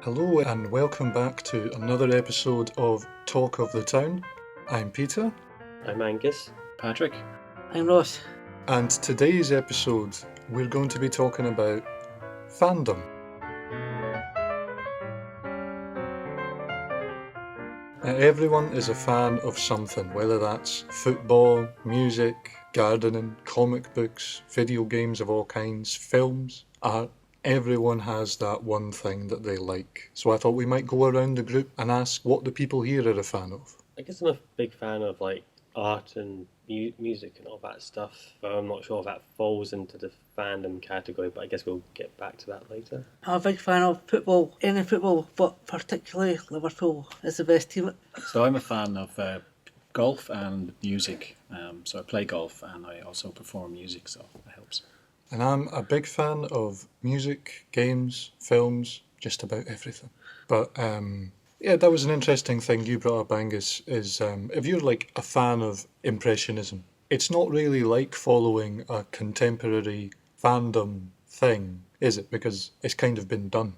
Hello and welcome back to another episode of Talk of the Town. I'm Peter. I'm Angus. Patrick. I'm Ross. And today's episode we're going to be talking about fandom. Now, everyone is a fan of something, whether that's football, music, gardening, comic books, video games of all kinds, films, art. Everyone has that one thing that they like. So I thought we might go around the group and ask what the people here are a fan of. I guess I'm a big fan of art and music and all that stuff, but I'm not sure if that falls into the fandom category, but I guess we'll get back to that later. I'm a big fan of football, any football, but particularly Liverpool is the best team. So I'm a fan of golf and music. So I play golf and I also perform music, so that helps. And I'm a big fan of music, games, films, just about everything. But that was an interesting thing you brought up, Angus, is if you're like a fan of Impressionism, it's not really like following a contemporary fandom thing, is it? Because it's kind of been done.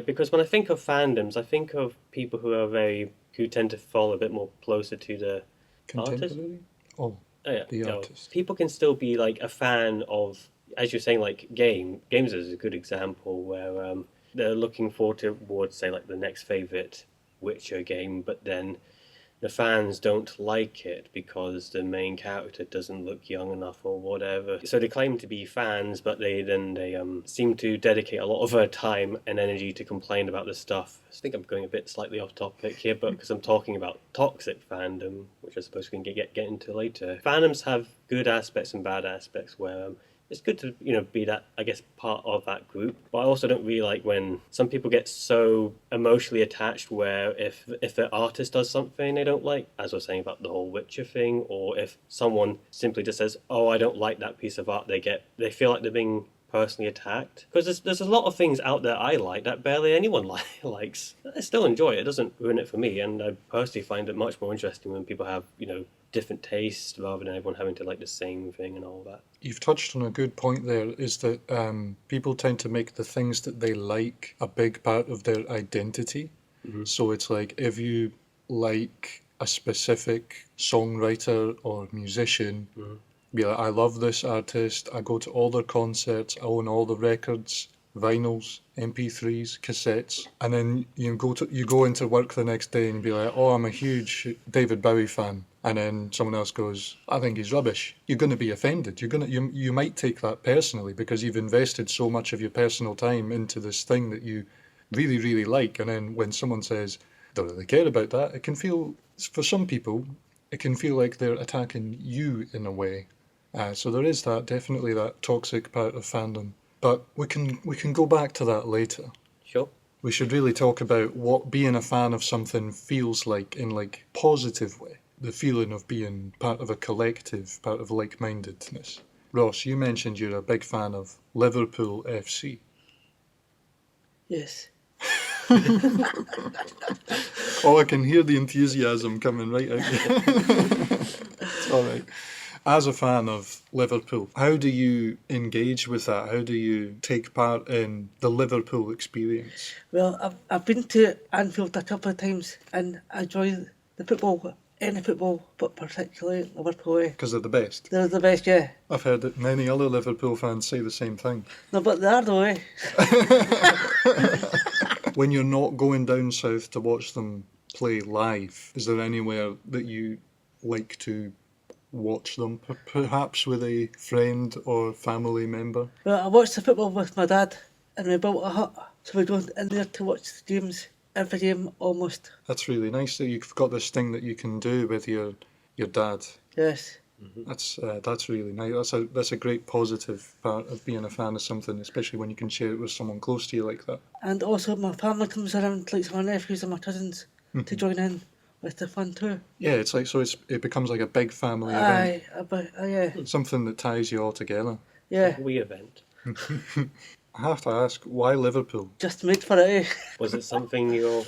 Because when I think of fandoms, I think of people who tend to fall a bit more closer to the Contemporary? artist. The artist. People can still be like a fan of, as you're saying, like games is a good example where they're looking forward towards, say, like the next favourite Witcher game, but then the fans don't like it because the main character doesn't look young enough or whatever. So they claim to be fans, but they seem to dedicate a lot of their time and energy to complain about this stuff. I think I'm going a bit slightly off topic here, but because I'm talking about toxic fandom, which I suppose we can get into later. Fandoms have good aspects and bad aspects where it's good to, be that, I guess, part of that group. But I also don't really like when some people get so emotionally attached where if the artist does something they don't like, as I was saying about the whole Witcher thing, or if someone simply just says, oh, I don't like that piece of art, they feel like they're being personally attacked. Because there's a lot of things out there I like that barely anyone likes. I still enjoy it. It doesn't ruin it for me. And I personally find it much more interesting when people have, different tastes rather than everyone having to like the same thing and all that. You've touched on a good point there, is that people tend to make the things that they like a big part of their identity. Mm-hmm. So it's like if you like a specific songwriter or musician, mm-hmm. be like, I love this artist, I go to all their concerts, I own all the records, vinyls, MP3s, cassettes, and then you go into work the next day and be like, oh, I'm a huge David Bowie fan. And then someone else goes, I think he's rubbish. You're going to be offended. You might take that personally because you've invested so much of your personal time into this thing that you really, really like. And then when someone says, don't really care about that, it can feel, for some people, it can feel like they're attacking you in a way. So there is definitely that toxic part of fandom. But we can go back to that later. Sure. We should really talk about what being a fan of something feels like in like positive way. The feeling of being part of a collective, part of like-mindedness. Ross, you mentioned you're a big fan of Liverpool FC. Yes. Oh, I can hear the enthusiasm coming right out. It's all right. As a fan of Liverpool, how do you engage with that? How do you take part in the Liverpool experience? Well, I've been to Anfield a couple of times and I enjoy the football. Any football, but particularly Liverpool. Because they're the best. They're the best, yeah. I've heard that many other Liverpool fans say the same thing. No, but they are the way. When you're not going down south to watch them play live, is there anywhere that you like to watch them? Perhaps with a friend or family member? Well, I watched the football with my dad and we built a hut, so we go in there to watch the games. Every game, almost. That's really nice that you've got this thing that you can do with your dad. Yes. Mm-hmm. That's really nice. That's a great positive part of being a fan of something, especially when you can share it with someone close to you like that. And also my family comes around, like my nephews and my cousins, to join in with the fun too. Yeah, it's like it becomes like a big family event. Yeah. Something that ties you all together. Yeah. We event. I have to ask, why Liverpool? Just made for it, eh? Was it something your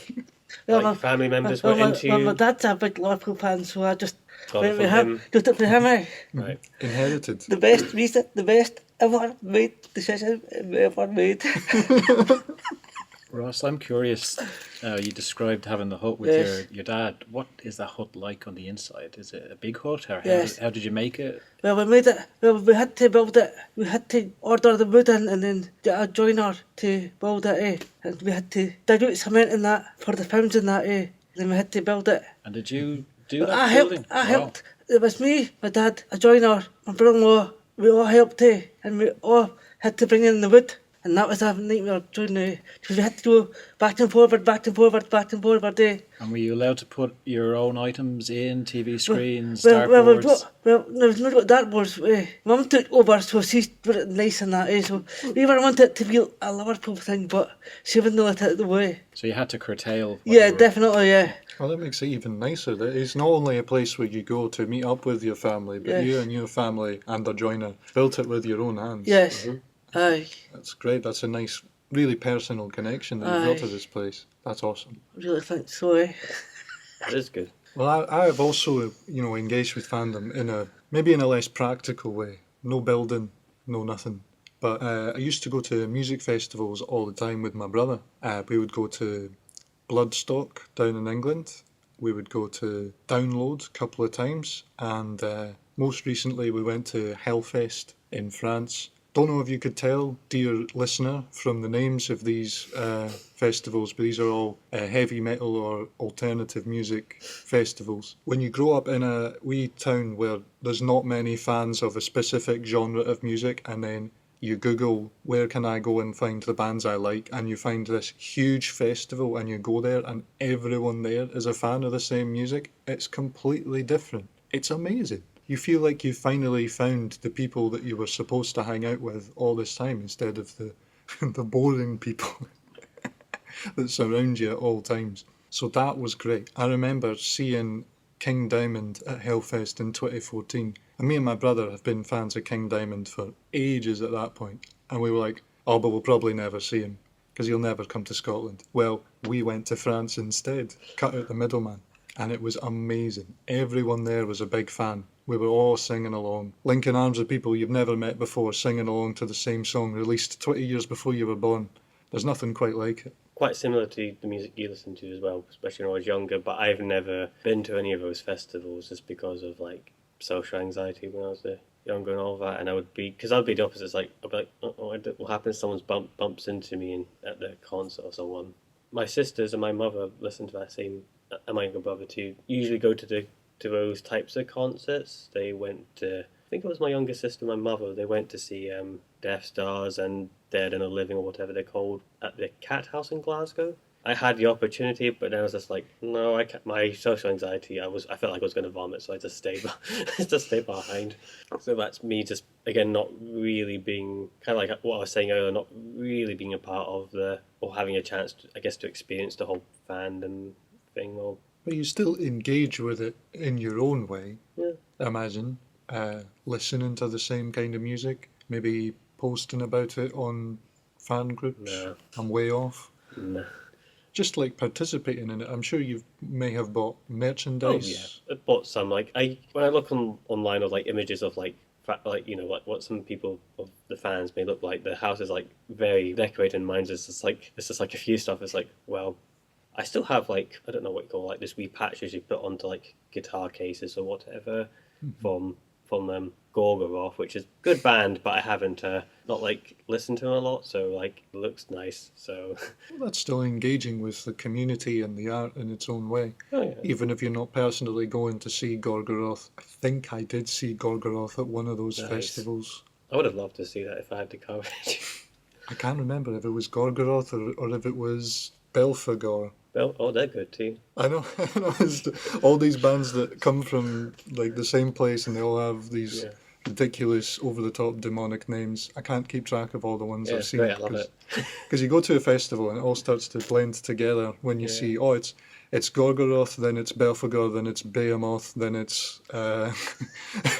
my family members were into? My dad's a big Liverpool fan, so I just went with him. Just up to him, eh? Right. Inherited. The best ever made decision ever made. Ross, I'm curious. You described having the hut with Yes. your dad. What is that hut like on the inside? Is it a big hut, or Yes. how did you make it? Well, we made it. Well, we had to build it. We had to order the wood in and then get a joiner to build it. And we had to dig out cement and that for the pounds and that. Then we had to build it. And did you do But that building? I Wow. helped. It was me, my dad, a joiner, my brother-in-law. We all helped, and we all had to bring in the wood. And that was a nightmare joining, because we had to go back and forward, back and forward, back and forward. And were you allowed to put your own items in, TV screens, Well, dartboards? there was no dartboards. Mum took over, so she put it nice and that. So we were wanted it to be a Liverpool thing, but she wouldn't let it the way. So you had to curtail. What Yeah, you were- definitely, yeah. Well, that makes it even nicer. That it's not only a place where you go to meet up with your family, but Yes. you and your family and a joiner built it with your own hands. Yes. Aye, That's great. That's a nice, really personal connection that you've got to Aye. this place. That's awesome. I really think so, That is good. Well, I have also, engaged with fandom maybe in a less practical way. No building, no nothing. But I used to go to music festivals all the time with my brother. We would go to Bloodstock down in England. We would go to Download a couple of times. And most recently we went to Hellfest in France. Don't know if you could tell, dear listener, from the names of these festivals, but these are all heavy metal or alternative music festivals. When you grow up in a wee town where there's not many fans of a specific genre of music, and then you Google where can I go and find the bands I like, and you find this huge festival and you go there and everyone there is a fan of the same music, it's completely different. It's amazing. You feel like you finally found the people that you were supposed to hang out with all this time instead of the the boring people that surround you at all times. So that was great. I remember seeing King Diamond at Hellfest in 2014. And me and my brother have been fans of King Diamond for ages at that point. And we were like, oh, but we'll probably never see him because he'll never come to Scotland. Well, we went to France instead, cut out the middleman. And it was amazing. Everyone there was a big fan. We were all singing along, linking arms with people you've never met before, singing along to the same song released 20 years before you were born. There's nothing quite like it. Quite similar to the music you listen to as well, especially when I was younger, but I've never been to any of those festivals just because of like social anxiety when I was younger and all that. And I would be, because I'd be the opposite. It's like, I'd be like, oh, what happens if someone's bumps into me at the concert or someone? My sisters and my mother listen to that same, and my younger brother too, usually go to those types of concerts. They went to, I think it was my younger sister and my mother, they went to see Death Stars and Dead and a Living or whatever they're called at the Cat House in Glasgow. I had the opportunity, but then I was just like, no, I can't. My social anxiety, I felt like I was going to vomit, so I just stayed behind. So that's me just, again, not really being, kind of like what I was saying earlier, not really being a part of or having a chance, to experience the whole fandom thing. But you still engage with it in your own way, Yeah. I imagine. Listening to the same kind of music, maybe posting about it on fan groups. No. I'm way off. No. Just like participating in it. I'm sure you may have bought merchandise. Oh yeah, I bought some. Like when I look online of like images of like what some people of the fans may look like. The house is like very decorated. And mine's just like a few stuff. It's like, well, I still have like, I don't know what you call, like this wee patches you put onto like guitar cases or whatever from Gorgoroth, which is good band, but I haven't not like listened to them a lot, so like it looks nice. So Well, that's still engaging with the community and the art in its own way. oh yeah, Even if you're not personally going to see Gorgoroth. I think I did see Gorgoroth at one of those Nice. festivals. I would have loved to see that if I had the courage. I can't remember if it was Gorgoroth or if it was Belphegor. Oh, they're good too. I know, it's all these bands that come from like the same place and they all have these Yeah. ridiculous, over-the-top demonic names. I can't keep track of all the ones Yeah, I've it's seen. great. I love it. Because you go to a festival and it all starts to blend together when you Yeah. see, oh, it's Gorgoroth, then it's Belphegor, then it's Behemoth, then it's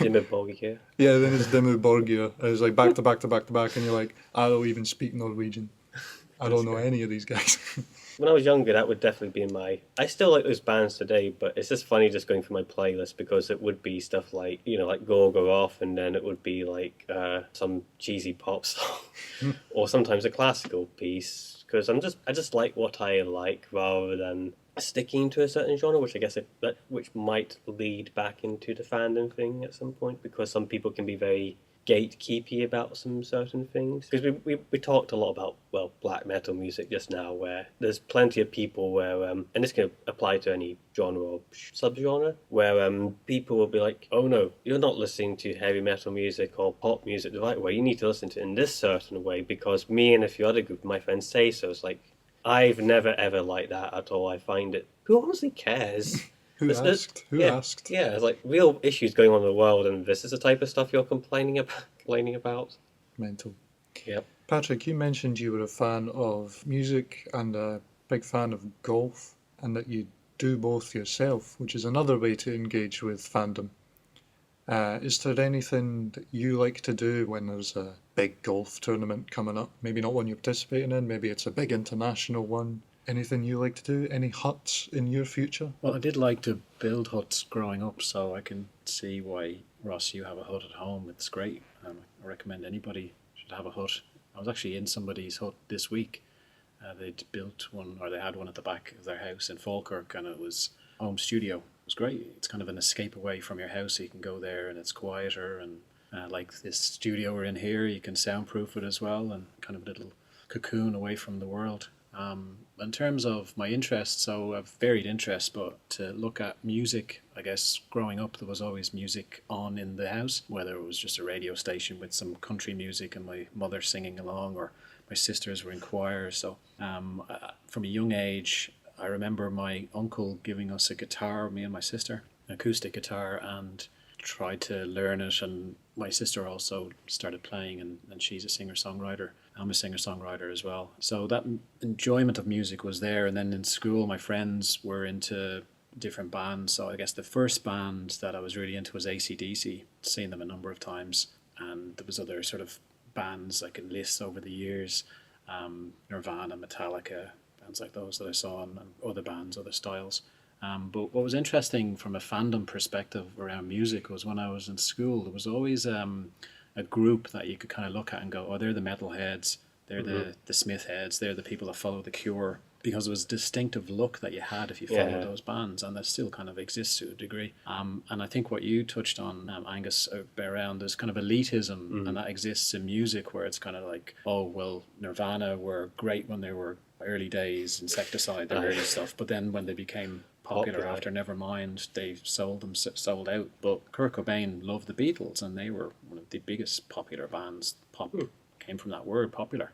Dimmerborg here. yeah, then it's Dimmu Borgir. It's like back to back to back to back, and you're like, I don't even speak Norwegian. I don't know any of these guys. When I was younger, that would definitely be in my... I still like those bands today, but it's just funny just going through my playlist because it would be stuff like, like Gorgoroth, and then it would be like some cheesy pop song, or sometimes a classical piece, because I just like what I like rather than sticking to a certain genre, which I guess which might lead back into the fandom thing at some point, because some people can be very gatekeepy about some certain things. Because we talked a lot about, well, black metal music just now, where there's plenty of people where, and this can apply to any genre or subgenre, where people will be like, oh no, you're not listening to heavy metal music or pop music the right way. You need to listen to it in this certain way because me and a few other group of my friends say so. It's like, I've never ever liked that at all. I find it. Who honestly cares? Who asked? Who yeah, asked? yeah, it's like real issues going on in the world, and this is the type of stuff you're complaining about. Complaining about. Mental. Yep. Patrick, you mentioned you were a fan of music and a big fan of golf, and that you do both yourself, which is another way to engage with fandom. Is there anything that you like to do when there's a big golf tournament coming up? Maybe not one you're participating in, maybe it's a big international one. Anything you like to do? Any huts in your future? Well, I did like to build huts growing up, so I can see why, Ross, you have a hut at home. It's great. I recommend anybody should have a hut. I was actually in somebody's hut this week. They'd built one, or they had one at the back of their house in Falkirk, and it was home studio. It was great. It's kind of an escape away from your house. So you can go there and it's quieter, and like this studio we're in here, you can soundproof it as well, and kind of a little cocoon away from the world. In terms of my interests, so I've varied interests, but to look at music, I guess growing up there was always music on in the house, whether it was just a radio station with some country music and my mother singing along, or my sisters were in choir. So from a young age, I remember my uncle giving us a guitar, me and my sister, an acoustic guitar, and tried to learn it, and my sister also started playing, and she's a singer-songwriter. I'm a singer-songwriter as well. So that enjoyment of music was there, and then in school my friends were into different bands. So I guess the first band that I was really into was AC/DC. Seen them a number of times, and there was other sort of bands I can list over the years, Nirvana, Metallica, bands like those that I saw, and other bands, other styles. But what was interesting from a fandom perspective around music was when I was in school, there was always a group that you could kind of look at and go, oh, they're the metalheads, they're the Smith heads, they're the people that follow The Cure, because it was a distinctive look that you had if you followed those bands, and that still kind of exists to a degree. And I think what you touched on, Angus, around there's kind of elitism, and that exists in music where it's kind of like, oh, well, Nirvana were great when they were early days, Insecticide, their early stuff, but then when they became popular after Nevermind, they sold out. But Kurt Cobain loved the Beatles, and they were one of the biggest popular bands. Pop came from that word, popular.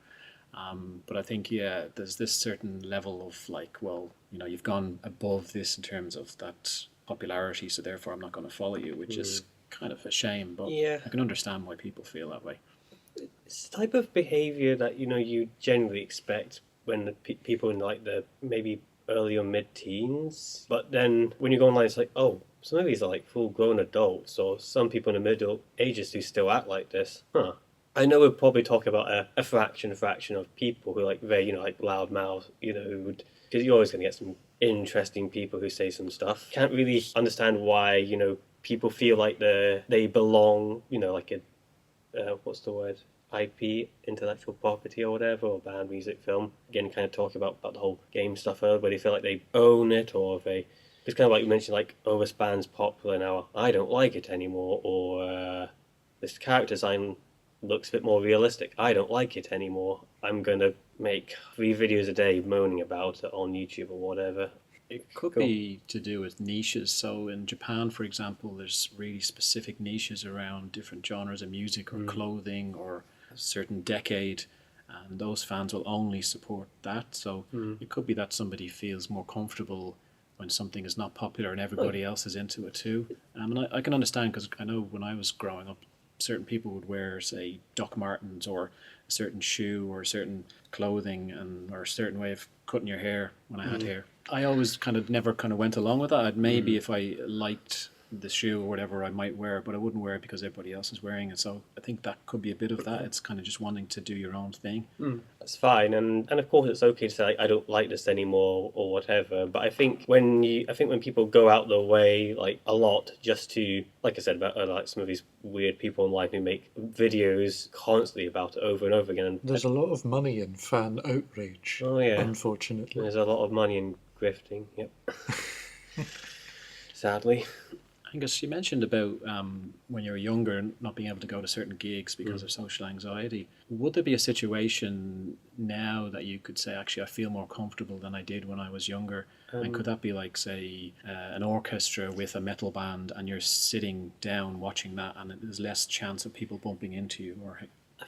But I think, there's this certain level of like, well, you've gone above this in terms of that popularity, so therefore I'm not going to follow you, which is kind of a shame, but I can understand why people feel that way. It's the type of behaviour that you generally expect when the people in like the maybe early or mid-teens, but then when you go online, it's like, oh, some of these are like full-grown adults, or some people in the middle ages who still act like this. I know we'll probably talk about a fraction of people who like very like loudmouth, who would, because you're always going to get some interesting people who say some stuff. Can't really understand why people feel like they belong, like a what's the word? IP, intellectual property or whatever, or band, music, film. Again, kind of talk about the whole game stuff earlier, where they feel like they own it, or it's kind of like you mentioned, like, oh, this band's popular now, I don't like it anymore, or this character design looks a bit more realistic, I don't like it anymore, I'm going to make 3 videos a day moaning about it on YouTube or whatever. It could be to do with niches. So in Japan, for example, there's really specific niches around different genres of music or clothing or a certain decade, and those fans will only support that. So it could be that somebody feels more comfortable when something is not popular and everybody else is into it too. And I can understand, because I know when I was growing up, certain people would wear, say, Doc Martens or a certain shoe or a certain clothing or a certain way of cutting your hair when I had hair. I always never went along with that. Maybe if I liked the shoe or whatever I might wear, but I wouldn't wear it because everybody else is wearing it. So I think that could be a bit of that. It's kind of just wanting to do your own thing. That's fine, and of course it's okay to say like, I don't like this anymore or whatever. But I think when people go out their way like a lot just to, like I said about like some of these weird people in life who make videos constantly about it over and over again. And There's a lot of money in fan outrage. Oh yeah, Unfortunately. there's a lot of money in grifting. Yep. Sadly. Angus, you mentioned about when you were younger not being able to go to certain gigs because of social anxiety. Would there be a situation now that you could say, actually, I feel more comfortable than I did when I was younger? And could that be like, say, an orchestra with a metal band and you're sitting down watching that and there's less chance of people bumping into you? Or I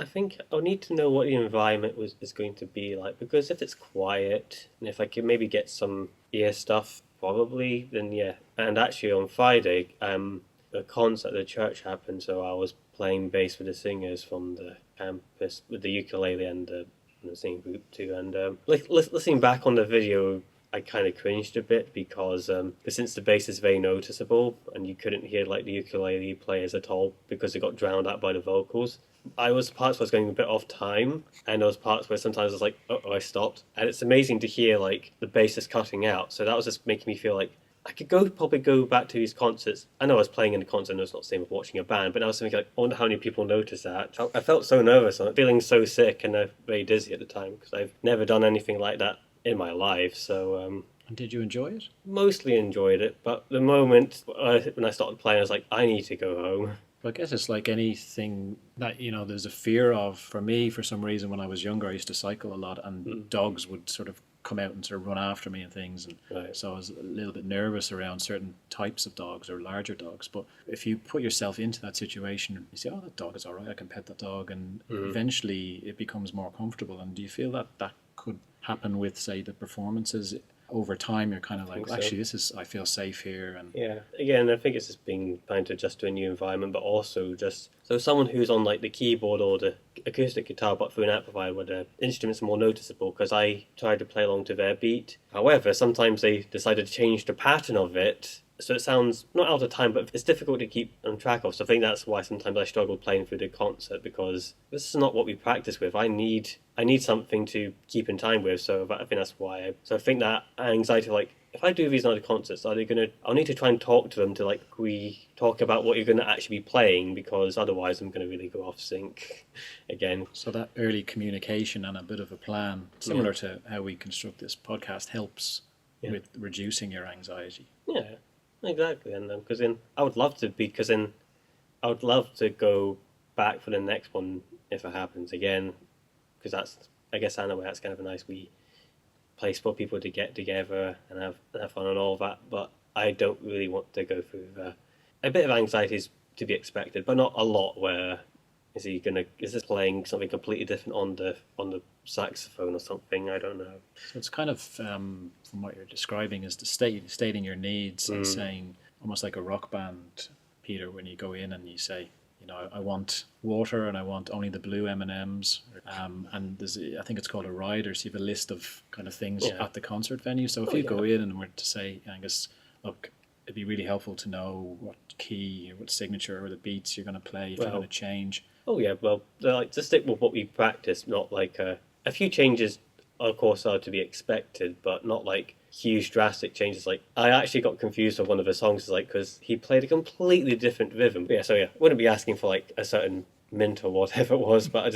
think I'll need to know what the environment is going to be like, because if it's quiet and if I can maybe get some ear stuff, probably, then yeah. And actually on Friday, a concert at the church happened, so I was playing bass with the singers from the campus with the ukulele and the singing group too. And listening back on the video, I kind of cringed a bit because since the bass is very noticeable and you couldn't hear like the ukulele players at all because it got drowned out by the vocals. I was parts where I was going a bit off time, and there was parts where sometimes I was like, oh, I stopped. And it's amazing to hear like the bass is cutting out. So that was just making me feel like I could probably go back to these concerts. I know I was playing in a concert, and it's not the same with watching a band, but I was thinking like, I wonder how many people notice that. I felt so nervous, I'm feeling so sick and very dizzy at the time because I've never done anything like that in my life. So and did you enjoy it? Mostly enjoyed it, but the moment when I started playing, I was like, I need to go home. But I guess it's like anything that, there's a fear of. For me, for some reason, when I was younger, I used to cycle a lot, and dogs would sort of come out and sort of run after me and things. And Right. so I was a little bit nervous around certain types of dogs or larger dogs. But if you put yourself into that situation, you say, oh, that dog is all right, I can pet that dog. And eventually it becomes more comfortable. And do you feel that that could happen with, say, the performances? Over time, you're kind of like, so. actually, I feel safe here. And Yeah. Again, I think it's just trying to adjust to a new environment, but also just so someone who's on like the keyboard or the acoustic guitar, but through an amplifier where the instruments are more noticeable, because I tried to play along to their beat. However, sometimes they decided to change the pattern of it. So it sounds not out of time, but it's difficult to keep on track of. So I think that's why sometimes I struggle playing through the concert, because this is not what we practice with. I need something to keep in time with. So I think that's why. So I think that anxiety, like if I do these other concerts, I'll need to try and talk to them to like we talk about what you're going to actually be playing, because otherwise I'm going to really go off sync again. so that early communication and a bit of a plan, similar to how we construct this podcast, helps with reducing your anxiety. Yeah. Exactly, and because then I would love to go back for the next one if it happens again, because I guess I know that's kind of a nice wee place for people to get together and have fun and all that. But I don't really want to go through a bit of anxiety is to be expected, but not a lot. Where is this playing something completely different on the saxophone or something? I don't know. So it's kind of, from what you're describing, is stating your needs and saying, almost like a rock band, Peter, when you go in and you say, I want water and I want only the blue M&Ms. And I think it's called a rider, so you have a list of kind of things at the concert venue. So if you go in and were to say, Angus, look, it'd be really helpful to know what key, or what signature, or the beats you're going to play if you're going to change. Oh yeah, well, like to stick with what we practice, not like a few changes, of course, are to be expected, but not like huge drastic changes. Like I actually got confused with one of the songs, like because he played a completely different rhythm. But yeah, wouldn't be asking for like a certain mint or whatever it was, but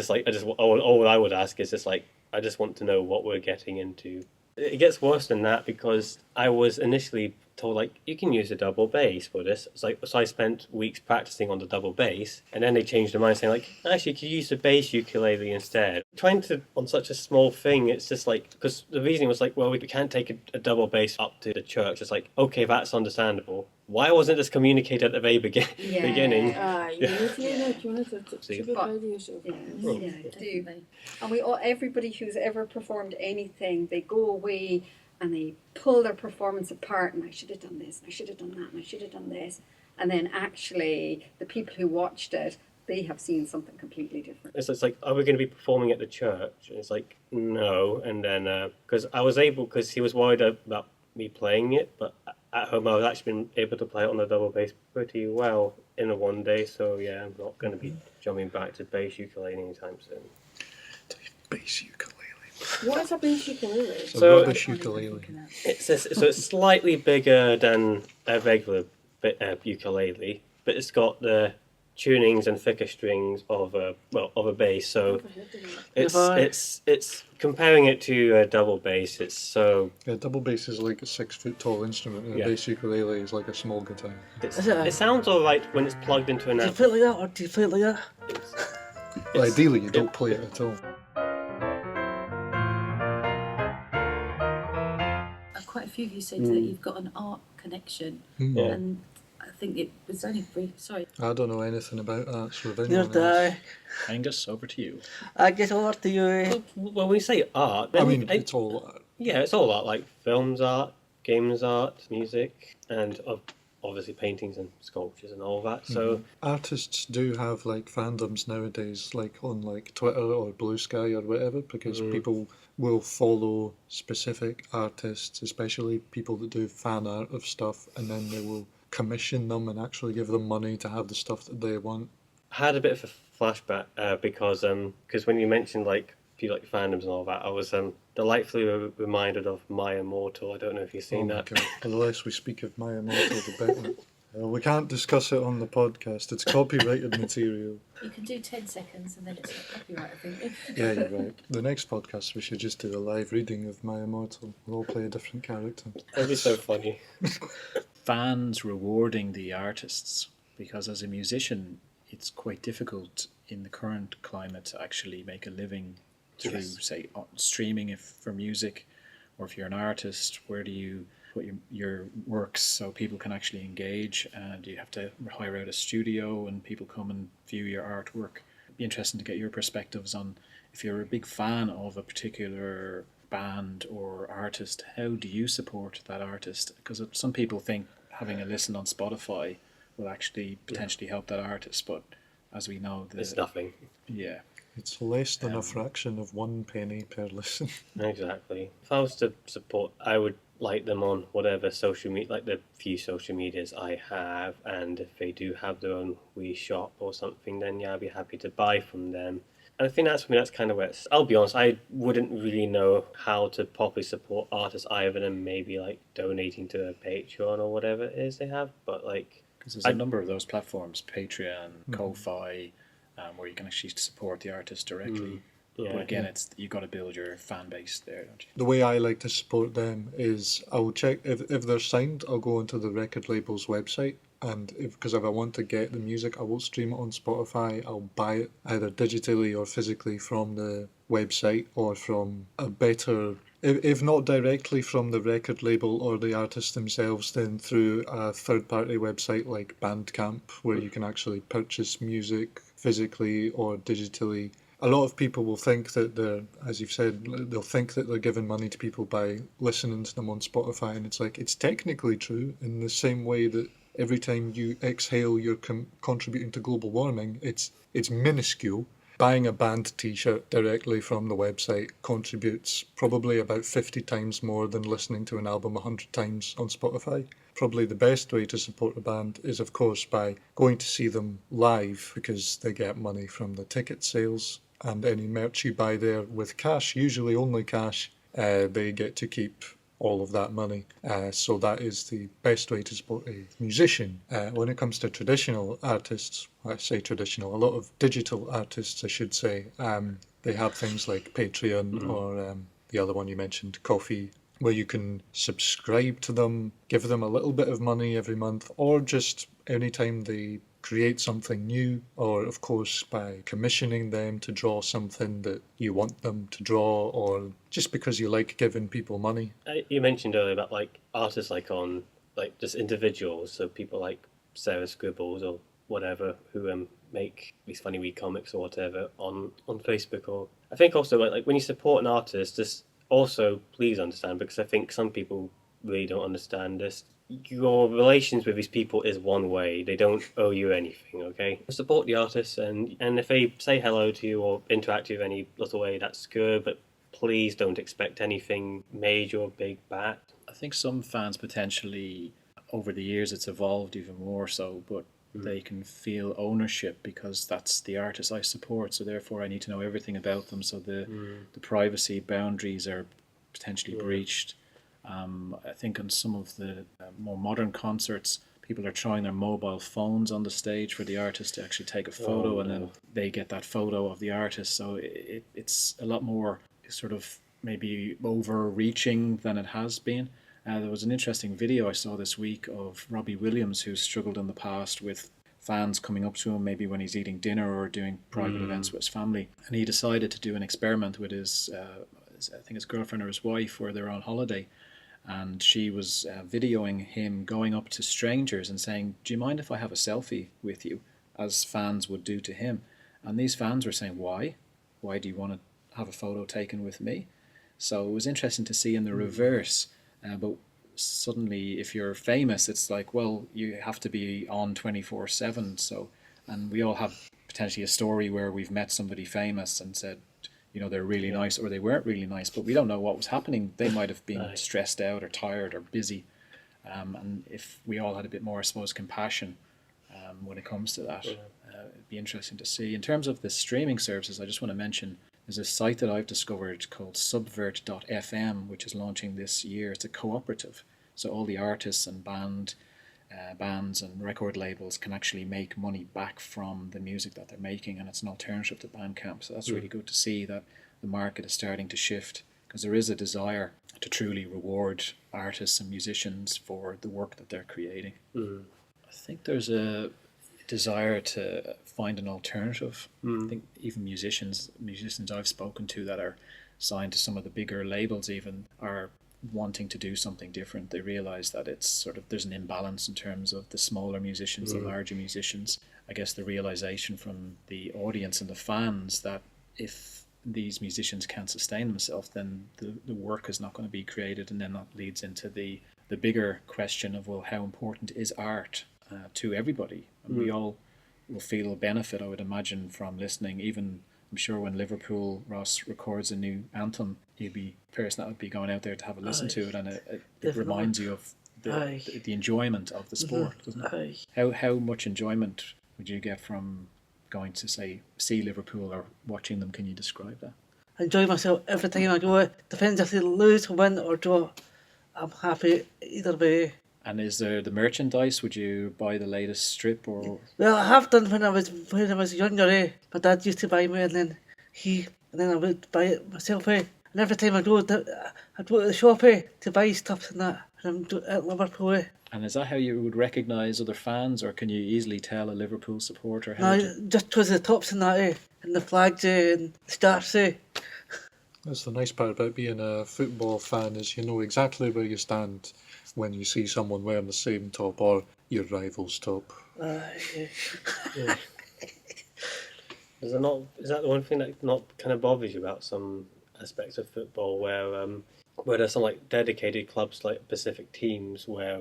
all I would ask is just like I just want to know what we're getting into. It gets worse than that, because I was initially told like you can use a double bass for this. It's like, so I spent weeks practicing on the double bass, and then they changed their mind saying like actually you could use the bass ukulele instead. Trying to on such a small thing, it's just like, because the reasoning was like, well, we can't take a double bass up to the church. It's like, okay, that's understandable. Why wasn't this communicated at the very beginning? And everybody who's ever performed anything, they go away and they pull their performance apart, and I should have done this, and I should have done that, and I should have done this. And then actually the people who watched it, they have seen something completely different. It's like, are we going to be performing at the church? And it's like, no. And then, because he was worried about me playing it, but at home, I've actually been able to play it on the double bass pretty well in a one day. So yeah, I'm not going to be jumping back to bass ukulele anytime soon. Bass ukulele. What is a bass ukulele? It's a So- rubbish ukulele. It's slightly bigger than a regular ukulele, but it's got the tunings and thicker strings of a bass. So it's comparing it to a double bass. It's so Yeah, double bass is like a 6 foot tall instrument, and Yeah. a bass ukulele is like a small guitar. Is it a- it sounds alright when it's plugged into an Do you amp. play it like that or do you play it like that? Well, ideally, you don't play it at all. Quite a few of you said that you've got an art connection, Yeah. and I think it was only brief. Sorry, I don't know anything about that, so if Neither anyone do else... I. Angus, over to you. I get over to you. Well, when you say art, then I mean, it's all... yeah, it's all art, like films art, games art, music, and obviously paintings and sculptures and all that. So Artists do have like fandoms nowadays, like on like Twitter or Blue Sky or whatever, because people will follow specific artists, especially people that do fan art of stuff, and then they will commission them and actually give them money to have the stuff that they want. I had a bit of a flashback because when you mentioned like if you like fandoms and all that, I was delightfully reminded of My Immortal. I don't know if you've seen Oh my that. God. The less we speak of My Immortal, the better. We can't discuss it on the podcast. It's copyrighted material. you can do 10 seconds and then it's not copyright, I think. Yeah, you're right. The next podcast, we should just do a live reading of My Immortal. We'll all play a different character. That'd be so funny. Fans rewarding the artists, because as a musician, it's quite difficult in the current climate to actually make a living through, Yes. say, streaming for music, or if you're an artist, where do you put your works so people can actually engage? And you have to hire out a studio and people come and view your artwork. It'd be interesting to get your perspectives on, if you're a big fan of a particular band or artist, how do you support that artist? Because some people think having a listen on Spotify will actually potentially help that artist, but as we know, It's nothing. yeah. It's less than a fraction of 1 penny per listen. Exactly. If I was to support, I would like them on whatever social media, like the few social medias I have, and if they do have their own wee shop or something, then yeah, I'd be happy to buy from them. And I think that's kind of where I'll be honest, I wouldn't really know how to properly support artists other than maybe like donating to a Patreon or whatever it is they have, but like... Because there's a number of those platforms, Patreon, Ko-Fi, where you can actually support the artist directly. Yeah. But again, it's you got to build your fan base there, don't you? The way I like to support them is I'll check if they're signed. I'll go onto the record label's website, and because if I want to get the music, I will stream it on Spotify. I'll buy it either digitally or physically from the website, or from a better, if not directly from the record label or the artist themselves, then through a third-party website like Bandcamp, where you can actually purchase music physically or digitally. A lot of people will think that they're, as you've said, they'll think that they're giving money to people by listening to them on Spotify, and it's like, it's technically true in the same way that every time you exhale, you're contributing to global warming. It's minuscule. Buying a band t-shirt directly from the website contributes probably about 50 times more than listening to an album 100 times on Spotify. Probably the best way to support a band is, of course, by going to see them live, because they get money from the ticket sales, and any merch you buy there with cash, usually only cash, they get to keep all of that money. So that is the best way to support a musician. When it comes to traditional artists, I say traditional, a lot of digital artists, I should say, they have things like Patreon or the other one you mentioned, Ko-fi, where you can subscribe to them, give them a little bit of money every month, or just anytime they create something new, or of course by commissioning them to draw something that you want them to draw, or just because you like giving people money. You mentioned earlier about like artists like on like just individuals, so people like Sarah Scribbles or whatever who make these funny wee comics or whatever on Facebook. Or I think also like when you support an artist, just also please understand, because I think some people really don't understand this. Your relations with these people is one way. They don't owe you anything, okay? Support the artists, and if they say hello to you or interact with you in any little way, that's good, but please don't expect anything major or big back. I think some fans potentially over the years it's evolved even more so, but they can feel ownership because that's the artist I support, so therefore I need to know everything about them, so the privacy boundaries are potentially breached. I think on some of the more modern concerts, people are trying their mobile phones on the stage for the artist to actually take a photo, and then they get that photo of the artist, so it's a lot more sort of maybe overreaching than it has been. There was an interesting video I saw this week of Robbie Williams, who's struggled in the past with fans coming up to him maybe when he's eating dinner or doing private events with his family. And he decided to do an experiment with his I think his girlfriend or his wife, where they're on holiday. And she was videoing him going up to strangers and saying, "Do you mind if I have a selfie with you?" as fans would do to him. And these fans were saying, "Why? Why do you want to have a photo taken with me?" So it was interesting to see in the reverse. But suddenly, if you're famous, it's like, well, you have to be on 24/7. So, and we all have potentially a story where we've met somebody famous and said, they're really nice, or they weren't really nice, but we don't know what was happening. They might have been stressed out or tired or busy. And if we all had a bit more, I suppose, compassion when it comes to that, it'd be interesting to see. In terms of the streaming services, I just want to mention there's a site that I've discovered called subvert.fm, which is launching this year. It's a cooperative. So all the artists and bands and record labels can actually make money back from the music that they're making, and it's an alternative to Bandcamp. So that's really good to see that the market is starting to shift, because there is a desire to truly reward artists and musicians for the work that they're creating. I think there's a desire to find an alternative. I think even musicians I've spoken to that are signed to some of the bigger labels even are wanting to do something different. They realize that it's sort of, there's an imbalance in terms of the smaller musicians, the larger musicians. I guess the realization from the audience and the fans that if these musicians can't sustain themselves, then the work is not going to be created, and then that leads into the bigger question of, well, how important is art to everybody? And we all will feel a benefit, I would imagine, from listening. Even I'm sure when Liverpool Ross records a new anthem, he'll be the person that would be going out there to have a listen to it, and it reminds you of the enjoyment of the sport, doesn't it? How much enjoyment would you get from going to, say, see Liverpool or watching them? Can you describe that? I enjoy myself every time I go. Depends if they lose, win or draw. I'm happy either way. And is there the merchandise? Would you buy the latest strip or? Well, I have done when I was younger. My dad used to buy me, and then I would buy it myself. And every time I go, I'd go to the shop to buy stuff and that. And I'm at Liverpool. And is that how you would recognise other fans, or can you easily tell a Liverpool supporter? Just because of the tops and that, and the flags and the stars. That's the nice part about being a football fan, is you know exactly where you stand when you see someone wearing the same top or your rival's top. Yeah. Is that the one thing that not kind of bothers you about some aspects of football, where there's some like dedicated clubs like specific teams where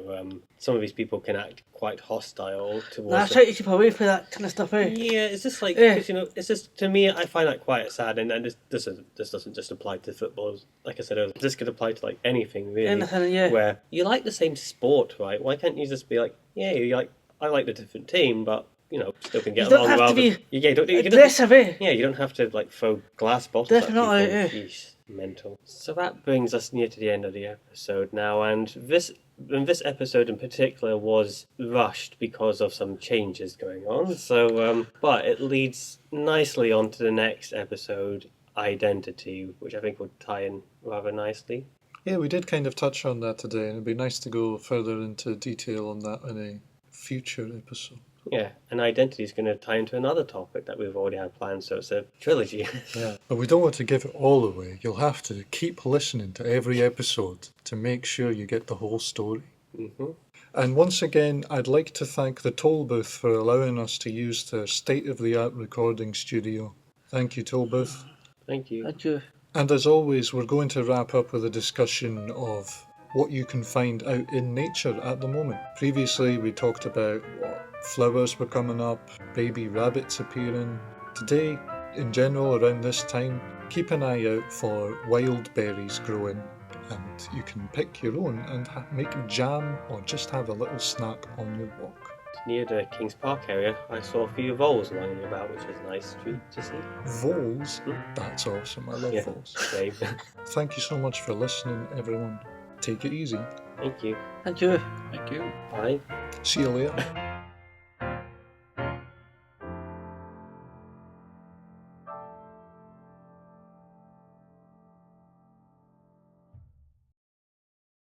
some of these people can act quite hostile towards. I try to keep away from that kind of stuff. Yeah, it's just like cause, it's just, to me, I find that quite sad, and this doesn't just apply to football. Like I said earlier, this could apply to like anything really. Anything, yeah. Where you like the same sport, right? Why can't you just be like, I like the different team, but still can get along. You don't have to be aggressive. You don't have to like throw glass bottles Definitely, at people. Mental. So that brings us near to the end of the episode now, and this episode in particular was rushed because of some changes going on. So, but it leads nicely on to the next episode, Identity, which I think will tie in rather nicely. Yeah, we did kind of touch on that today, and it'd be nice to go further into detail on that in a future episode. Yeah, and Identity is going to tie into another topic that we've already had planned, so it's a trilogy. Yeah, but we don't want to give it all away. You'll have to keep listening to every episode to make sure you get the whole story. Mm-hmm. And once again, I'd like to thank the Toll Booth for allowing us to use their state-of-the-art recording studio. Thank you, Toll Booth. Thank you. Thank you. And as always, we're going to wrap up with a discussion of what you can find out in nature at the moment. Previously, we talked about what flowers were coming up, baby rabbits appearing. Today, in general, around this time, keep an eye out for wild berries growing. and you can pick your own and make jam or just have a little snack on your walk. Near the Kings Park area, I saw a few voles lying about, which was a nice treat to see. Voles? That's awesome. I love Yeah. voles. Same. Thank you so much for listening, everyone. Take it easy. Thank you. Thank you. Thank you. Bye. See you later.